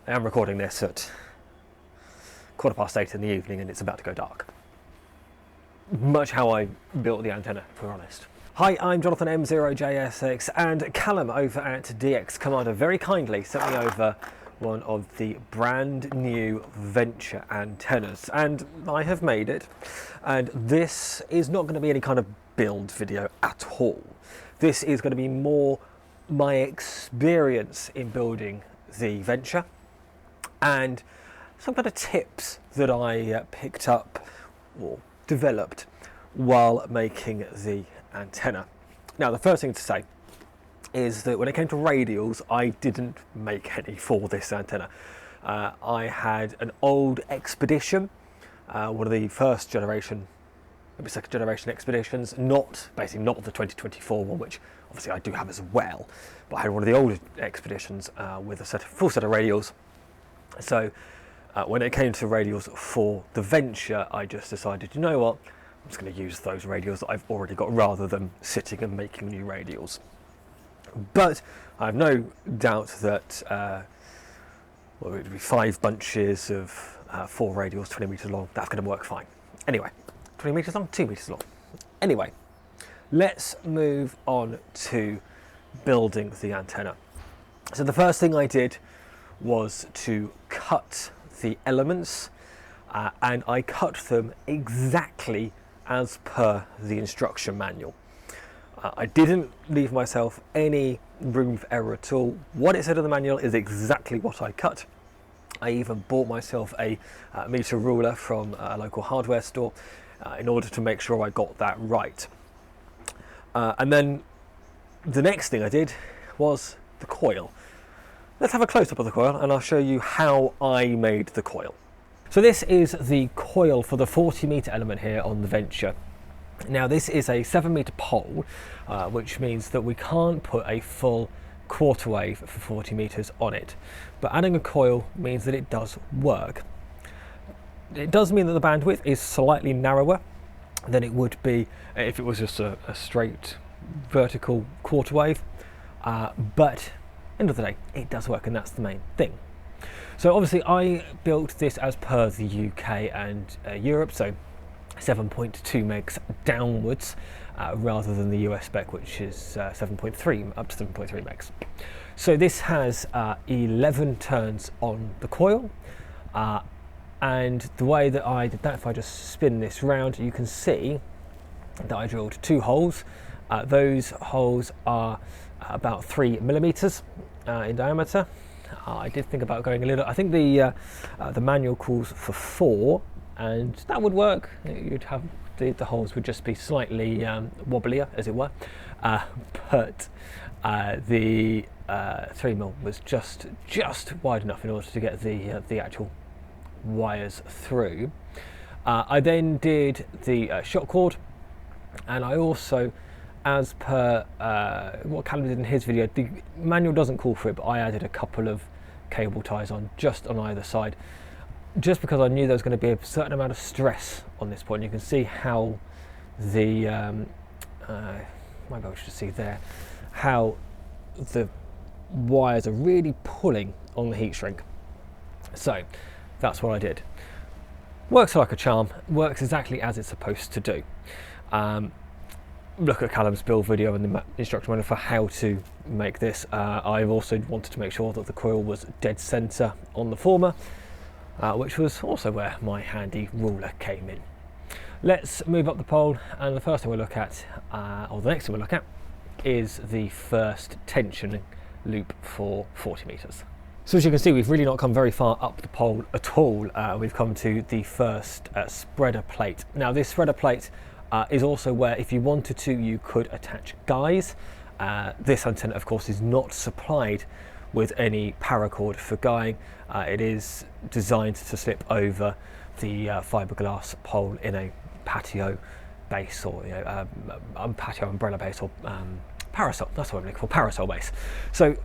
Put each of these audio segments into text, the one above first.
I am recording this at 8:15 in the evening and it's about to go dark. Much how I built the antenna, if we're honest. Hi, I'm Jonathan M0JSX, and Callum over at DX Commander very kindly sent me over one of the brand new Venture antennas, and I have made it. And this is not going to be any kind of build video at all. This is going to be more my experience in building the Venture and some kind of tips that I picked up or developed while making the antenna. Now, the first thing to say is that when it came to radials, I didn't make any for this antenna. I had an old Expedition, one of the first generation, maybe second generation Expeditions, not the 2024 one, which obviously I do have as well, but I had one of the older Expeditions with a full set of radials. So when it came to radials for the Venture, I just decided, you know what, I'm just going to use those radials that I've already got rather than sitting and making new radials. But I have no doubt that it would be 5 bunches of 4 radials, 20 metres long. That's going to work fine. Anyway, 20 metres long, 2 metres long. Anyway, let's move on to building the antenna. So the first thing I did was to cut the elements, and I cut them exactly as per the instruction manual. I didn't leave myself any room for error at all. What it said in the manual is exactly what I cut. I even bought myself a meter ruler from a local hardware store in order to make sure I got that right. And then the next thing I did was the coil. Let's have a close-up of the coil and I'll show you how I made the coil. So this is the coil for the 40 meter element here on the Venture. Now this is a 7 meter pole, which means that we can't put a full quarter wave for 40 meters on it. But adding a coil means that it does work. It does mean that the bandwidth is slightly narrower than it would be if it was just a straight vertical quarter wave. But end of the day, it does work, and that's the main thing. So obviously I built this as per the UK and Europe, so 7.2 megs downwards, rather than the US spec, which is 7.3 up to 7.3 megs. So this has 11 turns on the coil, and the way that I did that, if I just spin this round, you can see that I drilled 2 holes. Those holes are about 3 millimeters in diameter. I did think about going a little. I think the manual calls for 4, and that would work. You'd have the holes would just be slightly wobblier, as it were. But the 3 mil was just wide enough in order to get the actual wires through. I then did the shock cord, and I also, as per what Callum did in his video, the manual doesn't call for it, but I added a couple of cable ties on just on either side, just because I knew there was going to be a certain amount of stress on this point. You can see how the maybe I should see there how the wires are really pulling on the heat shrink. So that's what I did. Works like a charm, works exactly as it's supposed to do. Look at Callum's build video and the instruction manual for how to make this. I've also wanted to make sure that the coil was dead center on the former, which was also where my handy ruler came in. Let's move up the pole, and the first thing we'll look at, or the next thing we'll look at, is the first tension loop for 40 meters. So as you can see, we've really not come very far up the pole at all. We've come to the first spreader plate. Now this spreader plate is also where, if you wanted to, you could attach guys. This antenna, of course, is not supplied with any paracord for guying. It is designed to slip over the fiberglass pole in a patio base, or patio umbrella base, or parasol. That's what I'm looking for, parasol base. So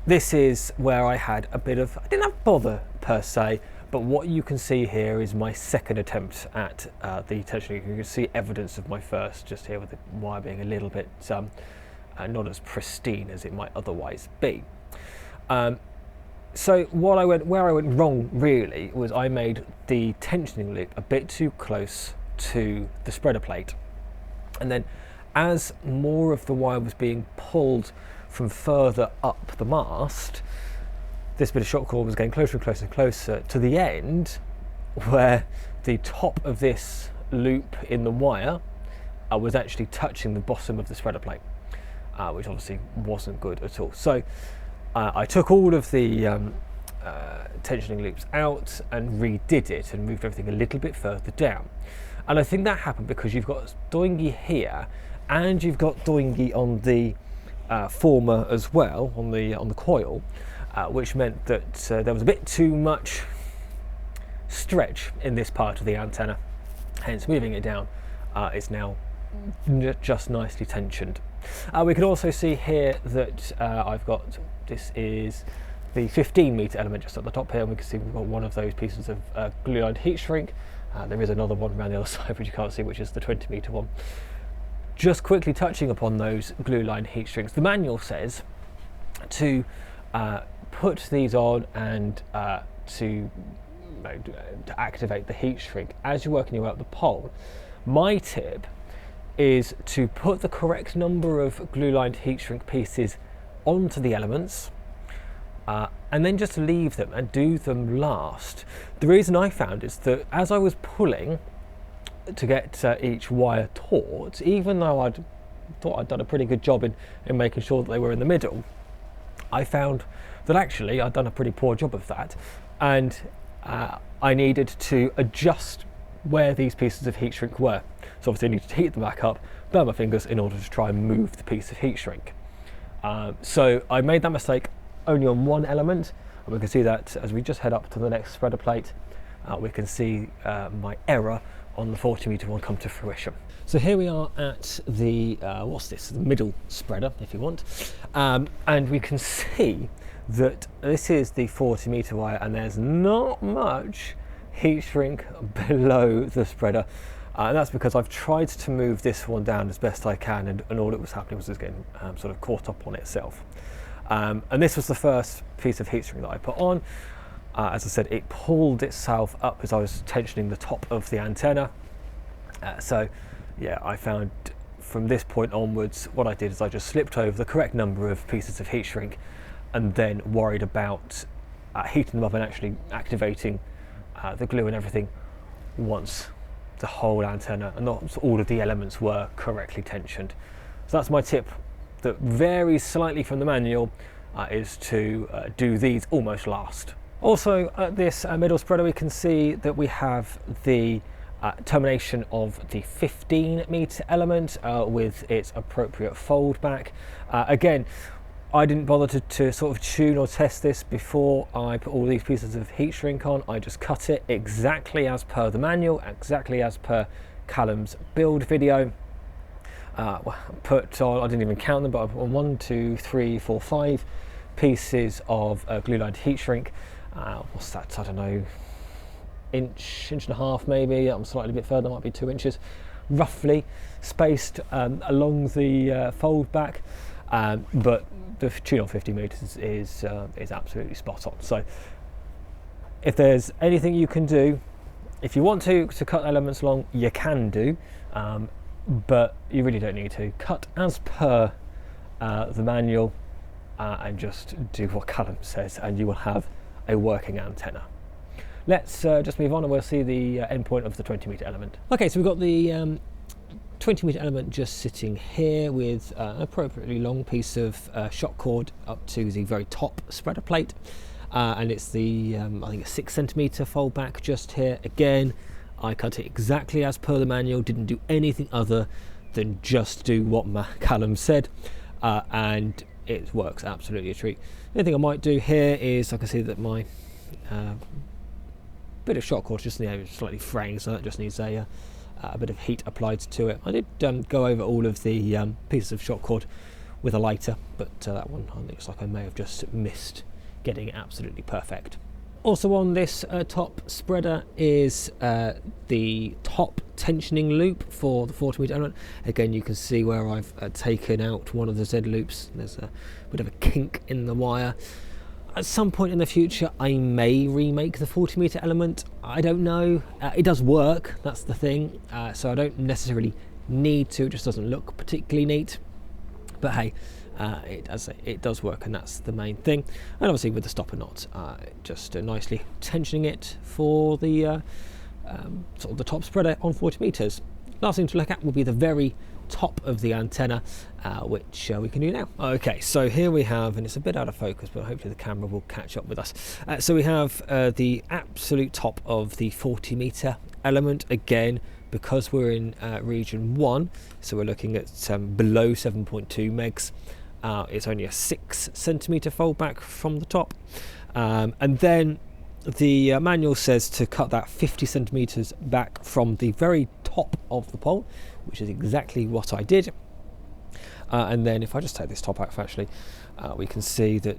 this is where I had a bit of, I didn't have bother per se, but what you can see here is my second attempt at the tension. You can see evidence of my first just here, with the wire being a little bit not as pristine as it might otherwise be. So where I went wrong really was I made the tensioning loop a bit too close to the spreader plate, and then as more of the wire was being pulled from further up the mast, this bit of shock cord was getting closer and closer and closer to the end where the top of this loop in the wire was actually touching the bottom of the spreader plate, which obviously wasn't good at all. So I took all of the tensioning loops out and redid it and moved everything a little bit further down. And I think that happened because you've got doingy here and you've got doingy on the former as well, on the coil, which meant that there was a bit too much stretch in this part of the antenna. Hence, moving it down is now just nicely tensioned. We can also see here that I've got, this is the 15 meter element just at the top here, and we can see we've got one of those pieces of glue-lined heat shrink. There is another one around the other side which you can't see, which is the 20 meter one. Just quickly touching upon those glue-lined heat shrinks, the manual says to put these on and to activate the heat shrink as you're working your way up the pole. My tip is to put the correct number of glue-lined heat shrink pieces onto the elements and then just leave them and do them last. The reason I found is that as I was pulling to get each wire taut, even though I thought I'd done a pretty good job in making sure that they were in the middle, I found that actually I'd done a pretty poor job of that, and I needed to adjust where these pieces of heat shrink were. So obviously I needed to heat them back up, burn my fingers in order to try and move the piece of heat shrink. So I made that mistake only on one element, and we can see that as we just head up to the next spreader plate, we can see my error on the 40 meter one come to fruition. So here we are at the, what's this, the middle spreader if you want, and we can see that this is the 40 meter wire and there's not much heat shrink below the spreader, and that's because I've tried to move this one down as best I can, and all that was happening was just getting sort of caught up on itself. And this was the first piece of heat shrink that I put on. As I said, it pulled itself up as I was tensioning the top of the antenna. So yeah, I found from this point onwards, what I did is I just slipped over the correct number of pieces of heat shrink and then worried about heating them up and actually activating the glue and everything once the whole antenna and not all of the elements were correctly tensioned. So that's my tip that varies slightly from the manual, is to do these almost last. Also at this middle spreader we can see that we have the termination of the 15 meter element with its appropriate fold back. Again, I didn't bother to sort of tune or test this before I put all these pieces of heat shrink on. I just cut it exactly as per the manual, exactly as per Callum's build video. Put on, I didn't even count them, but I've on 1, 2, 3, 4, 5 pieces of glue-lined heat shrink. What's that? I don't know, inch and a half maybe. I'm slightly a bit further, might be 2 inches, roughly spaced along the fold back. But the tune on 50 meters is absolutely spot on. So if there's anything you can do, if you want to cut elements long, you can do, but you really don't need to. Cut as per the manual and just do what Callum says, and you will have a working antenna. Let's just move on and we'll see the endpoint of the 20 meter element. Okay, so we've got the 20 meter element just sitting here with an appropriately long piece of shock cord up to the very top spreader plate, and it's the I think a 6 centimeter fold back just here. Again, I cut it exactly as per the manual, didn't do anything other than just do what Callum said, and it works absolutely a treat. The only thing I might do here is I can see that my bit of shock cord just slightly fraying, so that just needs a bit of heat applied to it. I did go over all of the pieces of shock cord with a lighter, but that one I think looks like I may have just missed getting it absolutely perfect. Also on this top spreader is the top tensioning loop for the 40 meter element. Again, you can see where I've taken out one of the Z loops. There's a bit of a kink in the wire. At some point in the future, I may remake the 40 meter element. I don't know. It does work, that's the thing. So I don't necessarily need to. It just doesn't look particularly neat. But hey, it does work, and that's the main thing. And obviously with the stopper knot, just nicely tensioning it for the sort of the top spreader on 40 meters. Last thing to look at will be the very top of the antenna, which we can do now. Okay, so here we have, and it's a bit out of focus, but hopefully the camera will catch up with us. So we have the absolute top of the 40 meter element again, because we're in region 1, so we're looking at below 7.2 megs. It's only a 6 centimeter fold back from the top, and then the manual says to cut that 50 centimeters back from the very top of the pole, which is exactly what I did. And then if I just take this top off, actually, we can see that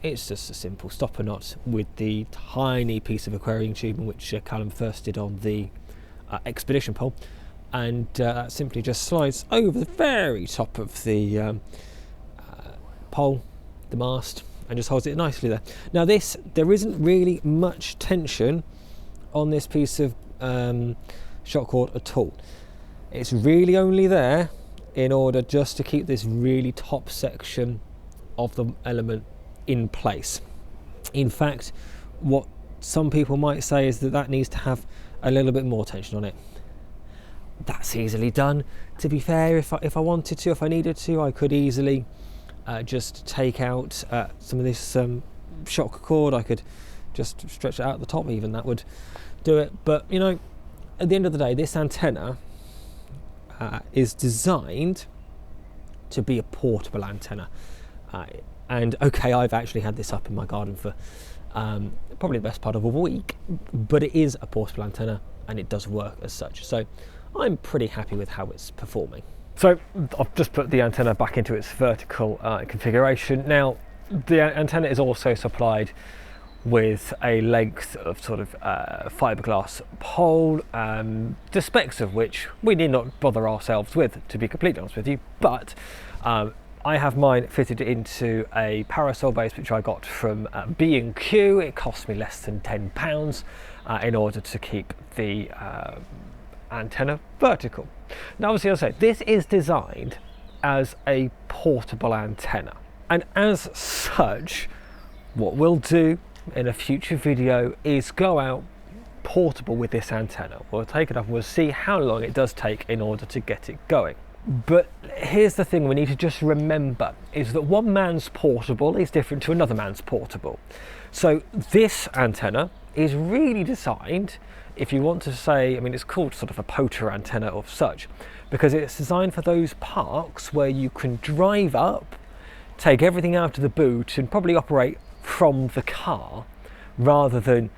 it's just a simple stopper knot with the tiny piece of aquarium tubing which Callum first did on the expedition pole, and that simply just slides over the very top of the pole, the mast, and just holds it nicely there. Now there isn't really much tension on this piece of shock cord at all. It's really only there in order just to keep this really top section of the element in place. In fact, what some people might say is that needs to have a little bit more tension on it. That's easily done. To be fair, if I wanted to, if I needed to, I could easily just take out some of this shock cord. I could just stretch it out at the top, even that would do it. But you know, at the end of the day, this antenna is designed to be a portable antenna. And okay, I've actually had this up in my garden for probably the best part of a week, but it is a portable antenna and it does work as such. So I'm pretty happy with how it's performing. So I've just put the antenna back into its vertical configuration. Now the antenna is also supplied with a length of sort of fiberglass pole, the specs of which we need not bother ourselves with, to be completely honest with you, but I have mine fitted into a parasol base which I got from B&Q. It cost me less than £10 in order to keep the antenna vertical. Now obviously, as I say, this is designed as a portable antenna, and as such, what we'll do in a future video is go out portable with this antenna. We'll take it up and we'll see how long it does take in order to get it going. But here's the thing we need to just remember, is that one man's portable is different to another man's portable. So this antenna is really designed, if you want to say, I mean, it's called sort of a poacher antenna of such, because it's designed for those parks where you can drive up, take everything out of the boot and probably operate from the car rather than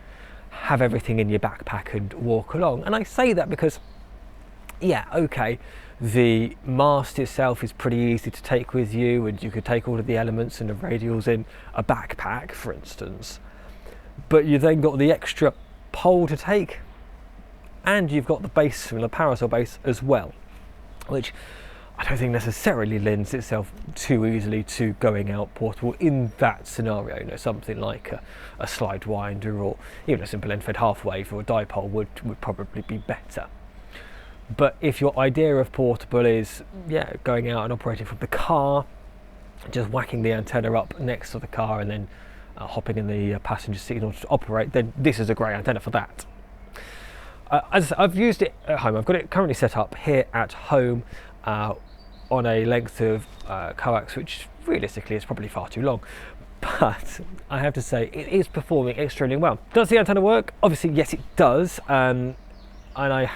have everything in your backpack and walk along. And I say that because, yeah, okay, the mast itself is pretty easy to take with you, and you could take all of the elements and the radials in a backpack, for instance, but you then got the extra pole to take, and you've got the base from the parasol base as well, which I don't think necessarily lends itself too easily to going out portable in that scenario. You know, something like a slide winder or even a simple end-fed half wave or a dipole would probably be better. But if your idea of portable is, yeah, going out and operating from the car, just whacking the antenna up next to the car and then hopping in the passenger seat in order to operate, then this is a great antenna for that. As I've used it at home, I've got it currently set up here at home on a length of coax, which realistically is probably far too long. But I have to say, it is performing extremely well. Does the antenna work? Obviously, yes, it does. And I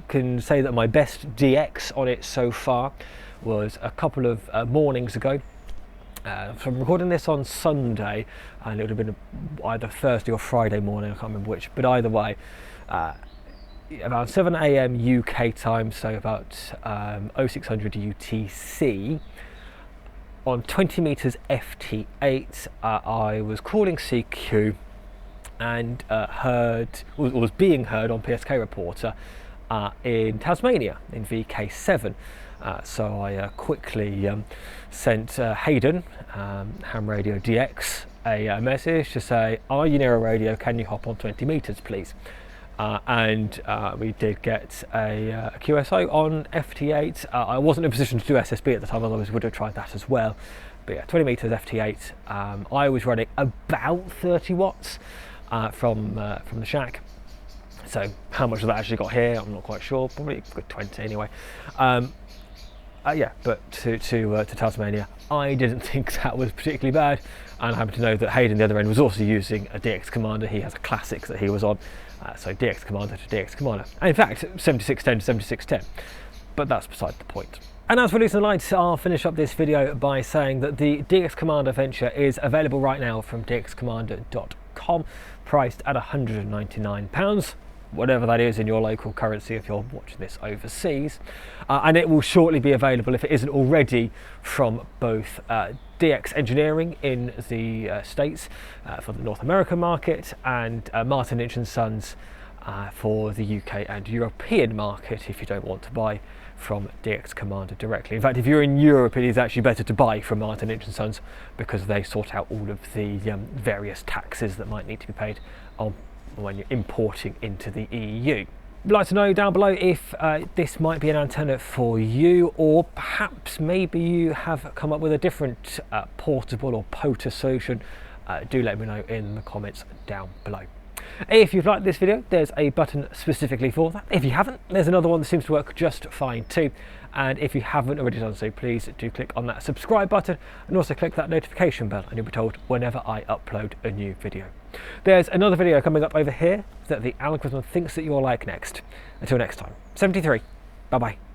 can say that my best DX on it so far was a couple of mornings ago. So I'm recording this on Sunday, and it would have been either Thursday or Friday morning, I can't remember which, but either way, about 7 AM UK time, so about 0600 UTC, on 20 meters FT8, I was calling CQ and was being heard on PSK Reporter in Tasmania in VK7. So I quickly sent Hayden, ham radio DX, a message to say, are you near a radio, can you hop on 20 meters please? And we did get a QSO on FT8. I wasn't in a position to do SSB at the time, otherwise I would have tried that as well. But yeah, 20 meters FT8. I was running about 30 watts from the shack. So how much of that actually got here, I'm not quite sure. Probably a good 20 anyway. Yeah, but to Tasmania, I didn't think that was particularly bad. And I happen to know that Hayden, the other end, was also using a DX Commander. He has a Classic that he was on. So DX Commander to DX Commander. And in fact, 7610 to 7610. But that's beside the point. And as for losing the lights, I'll finish up this video by saying that the DX Commander Venture is available right now from dxcommander.com, priced at £199. Whatever that is in your local currency if you're watching this overseas, and it will shortly be available, if it isn't already, from both DX Engineering in the States for the North American market, and Martin Inch & Sons for the UK and European market if you don't want to buy from DX Commander directly. In fact, if you're in Europe, it is actually better to buy from Martin Inch & Sons because they sort out all of the various taxes that might need to be paid on when you're importing into the EU. I'd like to know down below if this might be an antenna for you, or perhaps maybe you have come up with a different portable or POTA solution. Do let me know in the comments down below. If you've liked this video, there's a button specifically for that. If you haven't, there's another one that seems to work just fine too. And if you haven't already done so, please do click on that subscribe button and also click that notification bell, and you'll be told whenever I upload a new video. There's another video coming up over here that the algorithm thinks that you'll like next. Until next time, 73, bye bye.